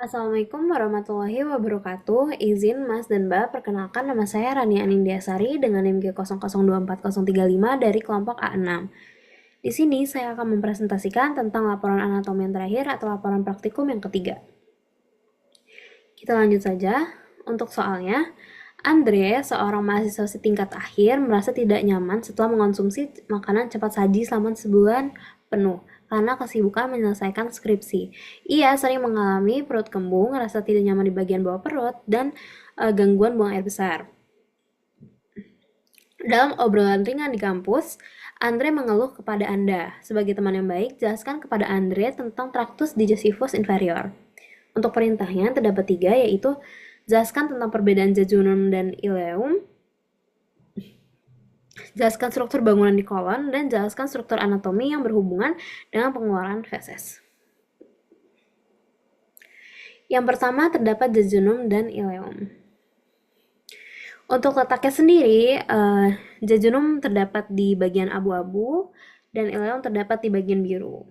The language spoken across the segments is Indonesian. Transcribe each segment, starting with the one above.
Assalamualaikum warahmatullahi wabarakatuh. Izin Mas dan Mbak, perkenalkan nama saya Rania Anindya-Sari dengan NIM G002435 dari kelompok A6. Di sini saya akan mempresentasikan tentang laporan anatomi yang terakhir atau laporan praktikum yang ketiga. Kita lanjut saja. Untuk soalnya, Andre, seorang mahasiswa setingkat akhir, merasa tidak nyaman setelah mengonsumsi makanan cepat saji selama sebulan penuh karena kesibukan menyelesaikan skripsi. Ia sering mengalami perut kembung, rasa tidak nyaman di bagian bawah perut, dan gangguan buang air besar. Dalam obrolan ringan di kampus, Andre mengeluh kepada Anda. Sebagai teman yang baik, jelaskan kepada Andre tentang traktus digestivus inferior. Untuk perintahnya terdapat 3, yaitu jelaskan tentang perbedaan jejunum dan ileum, jelaskan struktur bangunan di kolon, dan jelaskan struktur anatomi yang berhubungan dengan pengeluaran feses. Yang pertama terdapat jejunum dan ileum. Untuk letaknya sendiri, jejunum terdapat di bagian abu-abu dan ileum terdapat di bagian biru.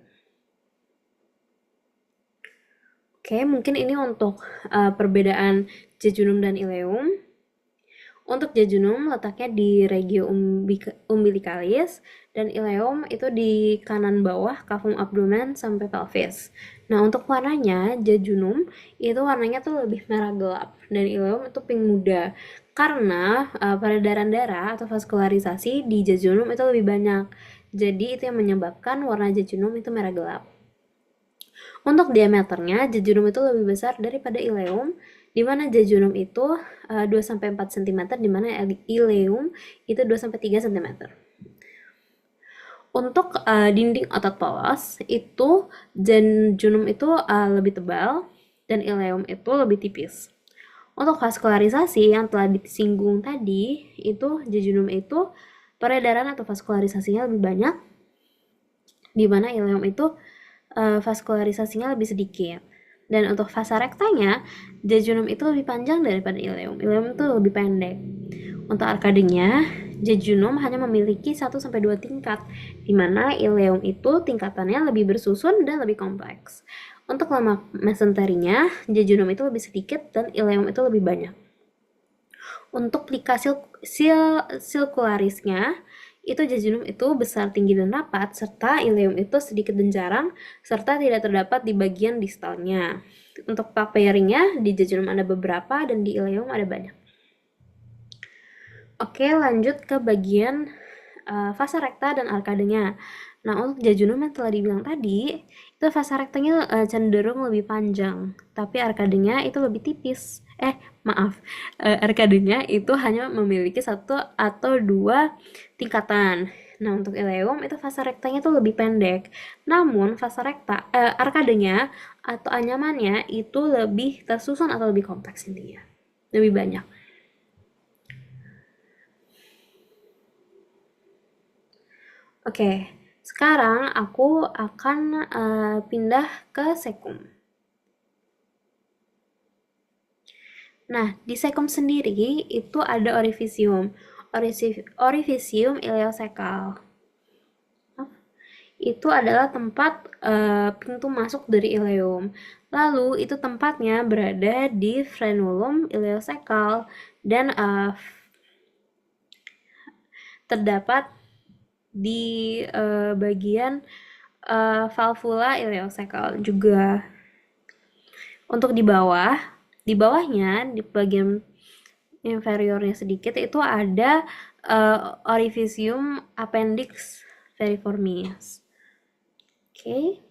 Oke, mungkin ini untuk perbedaan jejunum dan ileum. Untuk jejunum letaknya di regio umbilicalis dan ileum itu di kanan bawah cavum abdomen sampai pelvis. Nah, untuk warnanya jejunum itu warnanya tuh lebih merah gelap dan ileum itu pink muda. Karena peredaran darah atau vaskularisasi di jejunum itu lebih banyak. Jadi itu yang menyebabkan warna jejunum itu merah gelap. Untuk diameternya, jejunum itu lebih besar daripada ileum, di mana jejunum itu 2-4 cm, di mana ileum itu 2-3 cm. Untuk dinding otot polos, itu jejunum itu lebih tebal, dan ileum itu lebih tipis. Untuk vaskularisasi yang telah disinggung tadi, itu jejunum itu peredaran atau vaskularisasinya lebih banyak, di mana ileum itu vaskularisasinya lebih sedikit. Dan untuk vasa rektanya, jejunum itu lebih panjang daripada ileum. Ileum itu lebih pendek. Untuk arkadenya, jejunum hanya memiliki 1-2 tingkat, di mana ileum itu tingkatannya lebih bersusun dan lebih kompleks. Untuk lemak mesenterinya, jejunum itu lebih sedikit dan ileum itu lebih banyak. Untuk plika silkularisnya, itu jejunum itu besar, tinggi, dan rapat, serta ileum itu sedikit dan jarang, serta tidak terdapat di bagian distalnya. Untuk papiringnya, di jejunum ada beberapa, dan di ileum ada banyak. Oke, lanjut ke bagian vasa rekta dan arkadenya. Nah, untuk jejunum yang telah dibilang tadi, itu vasa rektanya cenderung lebih panjang, tapi arkadenya itu lebih tipis. Arkadenya itu hanya memiliki 1-2 tingkatan. Nah, untuk ileum itu fasa rektanya itu lebih pendek. Namun, arkadenya atau anyamannya itu lebih tersusun atau lebih kompleks intinya. Lebih banyak. Oke, sekarang aku akan pindah ke sekum. Nah, di sekum sendiri itu ada orifisium. Orifisium ileosekal. Itu adalah tempat pintu masuk dari ileum. Lalu itu tempatnya berada di frenulum ileosekal dan terdapat di bagian valvula ileosekal juga. Untuk di bawahnya di bagian inferiornya sedikit itu ada orifisium appendix veriformis. Oke.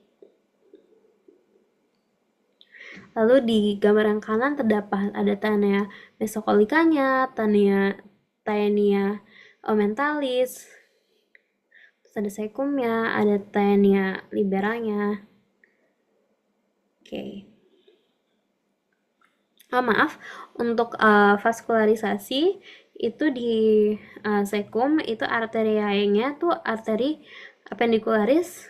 Lalu di gambar yang kanan terdapat ada Taenia mesocolicanya, Taenia aumentalis, terus ada sekumnya, ada Taenia liberanya. Oke. Maaf, untuk vaskularisasi itu di sekum itu arterianya tuh arteri appendicularis,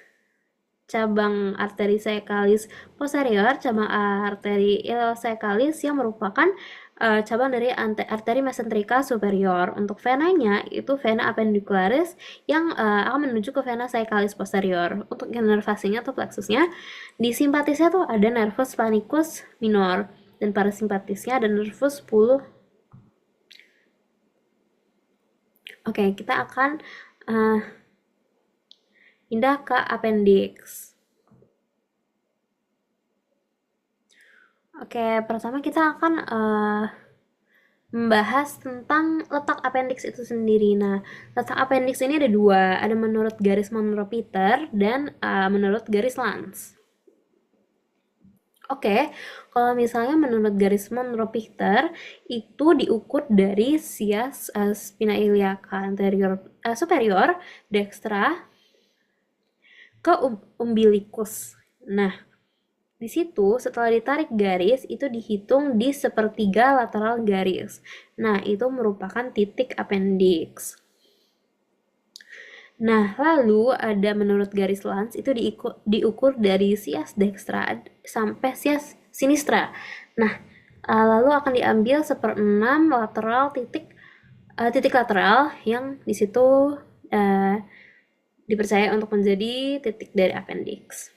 cabang arteri sekalis posterior, cabang arteri ileosecalis yang merupakan cabang dari arteri mesenterika superior. Untuk venanya itu vena appendicularis yang akan menuju ke vena caecalis posterior. Untuk inervasinya atau plexusnya, di simpatisnya tuh ada nervus panicus minor dan parasimpatisnya ada nervus Oke, kita akan pindah ke appendix. Oke, pertama kita akan membahas tentang letak appendix itu sendiri. Nah, letak appendix ini ada dua, ada menurut garis Monro-Peter dan menurut garis Lanz. Oke, kalau misalnya menurut garis Monro-Peter itu diukur dari sias spina iliaca anterior superior dextra ke umbilicus. Nah, di situ setelah ditarik garis itu dihitung di sepertiga lateral garis. Nah, itu merupakan titik appendix. Nah, lalu ada menurut garis Lanz itu diukur dari sias dextra sampai sias sinistra. Nah, lalu akan diambil 1/6 lateral titik lateral yang di situ dipercaya untuk menjadi titik dari appendix.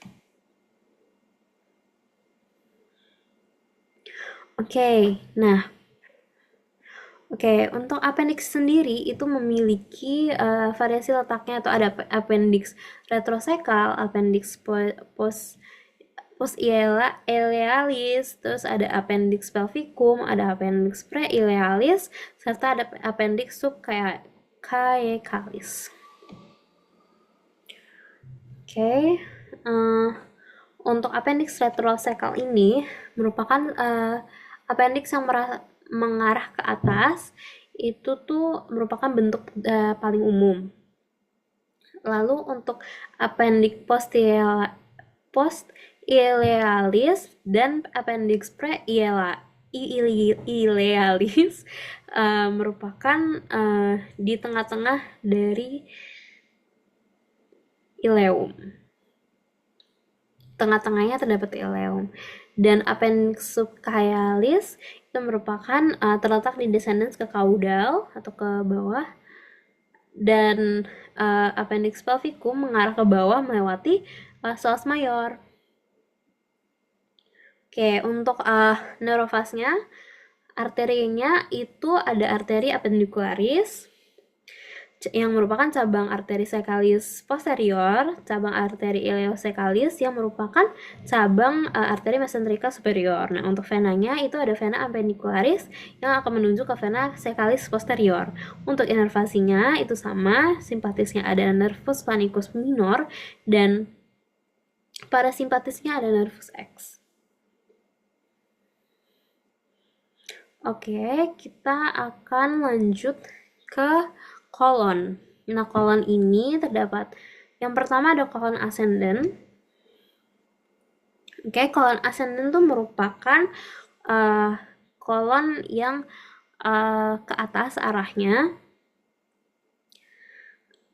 Oke, untuk appendix sendiri itu memiliki variasi letaknya, atau ada appendix retroseccal, appendix post ilealis, terus ada appendix pelvicum, ada appendix preilealis, serta ada appendix subcaecalis. Untuk appendix retroseccal ini merupakan appendix yang mengarah ke atas, itu tuh merupakan bentuk paling umum. Lalu untuk appendix post-ilealis dan appendix preilealis merupakan di tengah-tengah dari ileum. Tengah-tengahnya terdapat ileum. Dan appendix subcaecalis itu merupakan terletak di descendens ke caudal atau ke bawah, dan appendix pelvicum mengarah ke bawah melewati psoas mayor. Oke, untuk neurofasnya, arterinya itu ada arteri appendicularis yang merupakan cabang arteri caecalis posterior, cabang arteri ileocecalis yang merupakan cabang arteri mesenterika superior. Nah, untuk venanya itu ada vena appendicularis yang akan menuju ke vena caecalis posterior. Untuk inervasinya itu sama, simpatisnya ada nervus panicus minor dan parasimpatisnya ada nervus X. Oke, kita akan lanjut ke kolon. Nah, kolon ini terdapat, yang pertama ada kolon ascendent. Kolon ascendent itu merupakan kolon yang ke atas arahnya,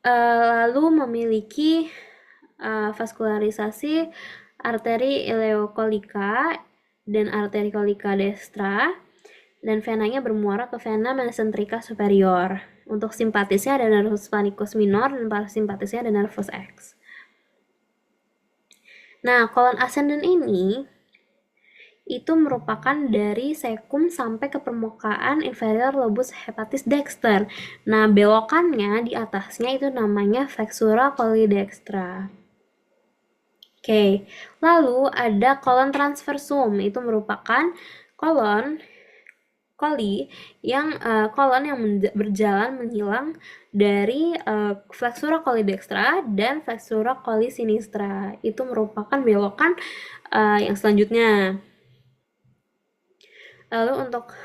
lalu memiliki vaskularisasi arteri ileokolika dan arteri kolika destra, dan venanya bermuara ke vena mesenterika superior. Untuk simpatisnya ada nervus panicus minor dan parasimpatisnya ada nervus X. Nah, kolon ascendent ini itu merupakan dari cecum sampai ke permukaan inferior lobus hepatis dexter. Nah, belokannya di atasnya itu namanya flexura coli dextra. Lalu ada kolon transversum, itu merupakan kolon yang berjalan menghilang dari flexura coli dextra dan flexura coli sinistra. Itu merupakan belokan yang selanjutnya. Lalu untuk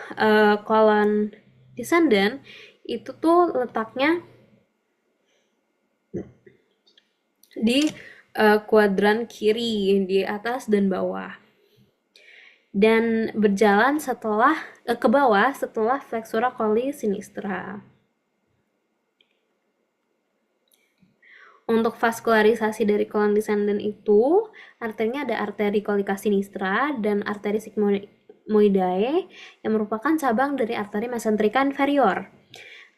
kolon descendant itu tuh letaknya di kuadran kiri, di atas dan bawah, dan berjalan ke bawah setelah flexura coli sinistra. Untuk vaskularisasi dari kolon descendant itu, arterinya ada arteri kolika sinistra dan arteri sigmoidae yang merupakan cabang dari arteri mesenterika inferior.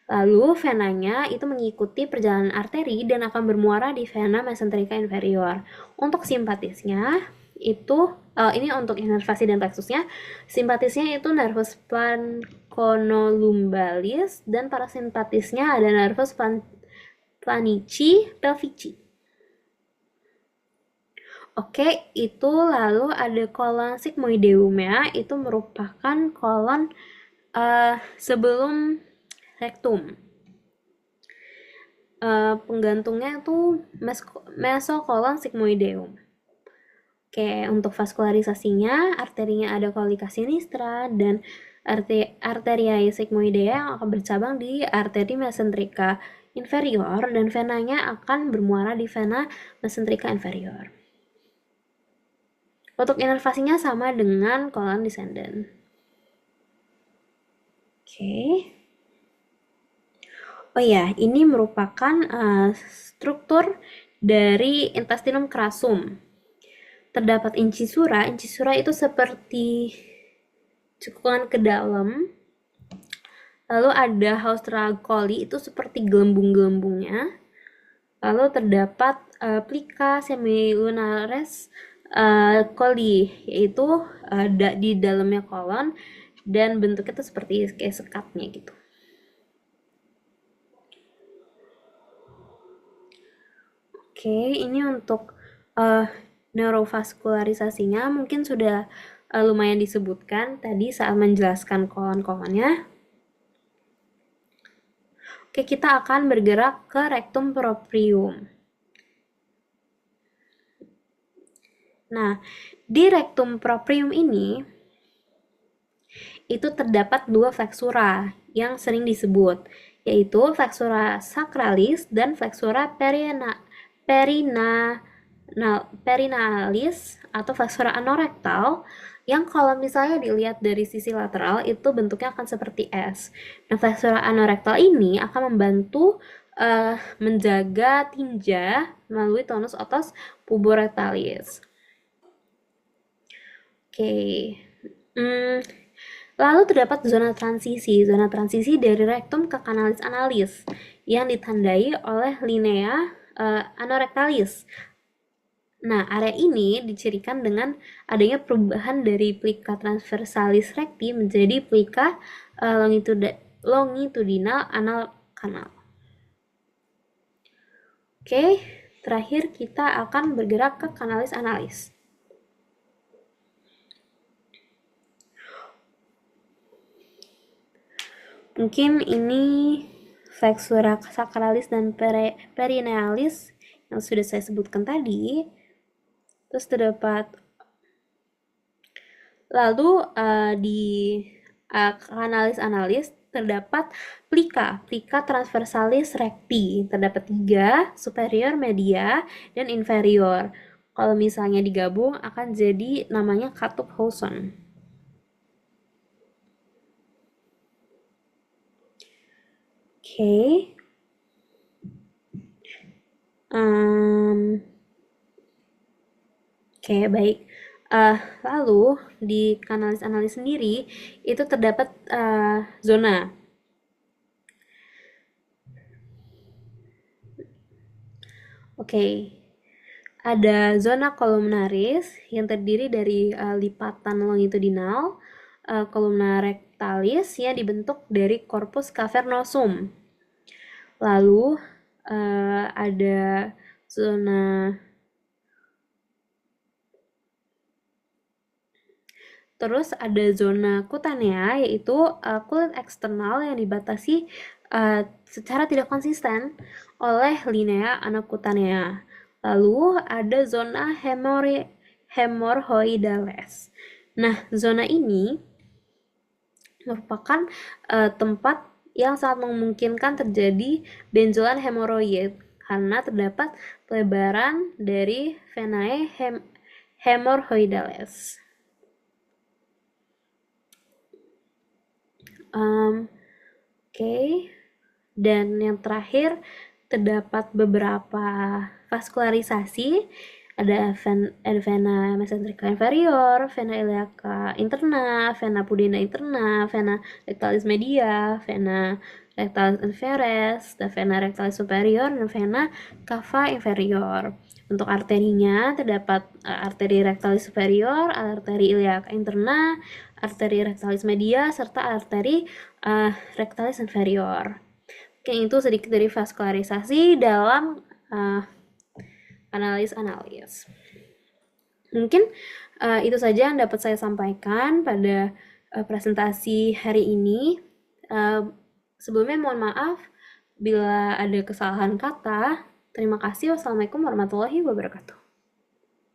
Lalu venanya itu mengikuti perjalanan arteri dan akan bermuara di vena mesenterika inferior. Untuk simpatisnya itu ini untuk inervasi dan plexusnya. Simpatisnya itu nervus planconolumbalis dan parasimpatisnya ada nervus planici pelvici. Oke, itu lalu ada kolon sigmoideumnya, itu merupakan kolon sebelum rektum. Penggantungnya itu mesokolon sigmoideum. Oke, untuk vaskularisasinya, arterinya ada kolika sinistra dan arteriae sigmoidea yang akan bercabang di arteri mesenterika inferior dan venanya akan bermuara di vena mesenterika inferior. Untuk inervasinya sama dengan kolon descendant. Oke. Oh ya, ini merupakan struktur dari intestinum crassum. Terdapat incisura itu seperti cekungan ke dalam. Lalu ada Haustra coli itu seperti gelembung-gelembungnya. Lalu terdapat plica semilunares coli, yaitu di dalamnya kolon dan bentuknya itu seperti kayak sekatnya gitu. Oke, ini untuk neurovaskularisasinya mungkin sudah lumayan disebutkan tadi saat menjelaskan kolon-kolonnya. Oke, kita akan bergerak ke rectum proprium. Nah, di rectum proprium ini itu terdapat dua flexura yang sering disebut, yaitu flexura sacralis dan flexura perinalis atau flexura anorektal, yang kalau misalnya dilihat dari sisi lateral itu bentuknya akan seperti S. Nah, flexura anorektal ini akan membantu menjaga tinja melalui tonus otos puborectalis. Oke. Lalu terdapat zona transisi dari rektum ke kanalis analis yang ditandai oleh linea anorektalis. Nah, area ini dicirikan dengan adanya perubahan dari plica transversalis recti menjadi plica longitudinal anal kanal. Oke, terakhir kita akan bergerak ke kanalis analis. Mungkin ini flexura sacralis dan perinealis yang sudah saya sebutkan tadi. Terus terdapat lalu di kanalis analis terdapat plica transversalis recti. Terdapat 3, superior, media, dan inferior. Kalau misalnya digabung akan jadi namanya katup Houson. Oke. Oke, baik. Lalu di kanalis analis sendiri itu terdapat zona. Oke. Ada zona columnaris yang terdiri dari lipatan longitudinal, columna rectalis yang dibentuk dari corpus cavernosum. Lalu ada zona, terus ada zona kutanea, yaitu kulit eksternal yang dibatasi secara tidak konsisten oleh linea anokutanea. Lalu ada zona hemorrhoidales. Nah, zona ini merupakan tempat yang sangat memungkinkan terjadi benjolan hemoroid karena terdapat pelebaran dari venae hemorrhoidales. Oke. Dan yang terakhir terdapat beberapa vaskularisasi Ada vena mesenterica inferior, vena iliaca interna, vena pudenda interna, vena rectalis media, vena rectalis inferens, dan vena rectalis superior, dan vena cava inferior. Untuk arterinya terdapat arteri rectalis superior, arteri iliaca interna, arteri rectalis media, serta arteri rectalis inferior. Oke, itu sedikit dari vaskularisasi dalam analis. Mungkin itu saja yang dapat saya sampaikan pada presentasi hari ini. Sebelumnya mohon maaf bila ada kesalahan kata. Terima kasih. Wassalamualaikum warahmatullahi wabarakatuh.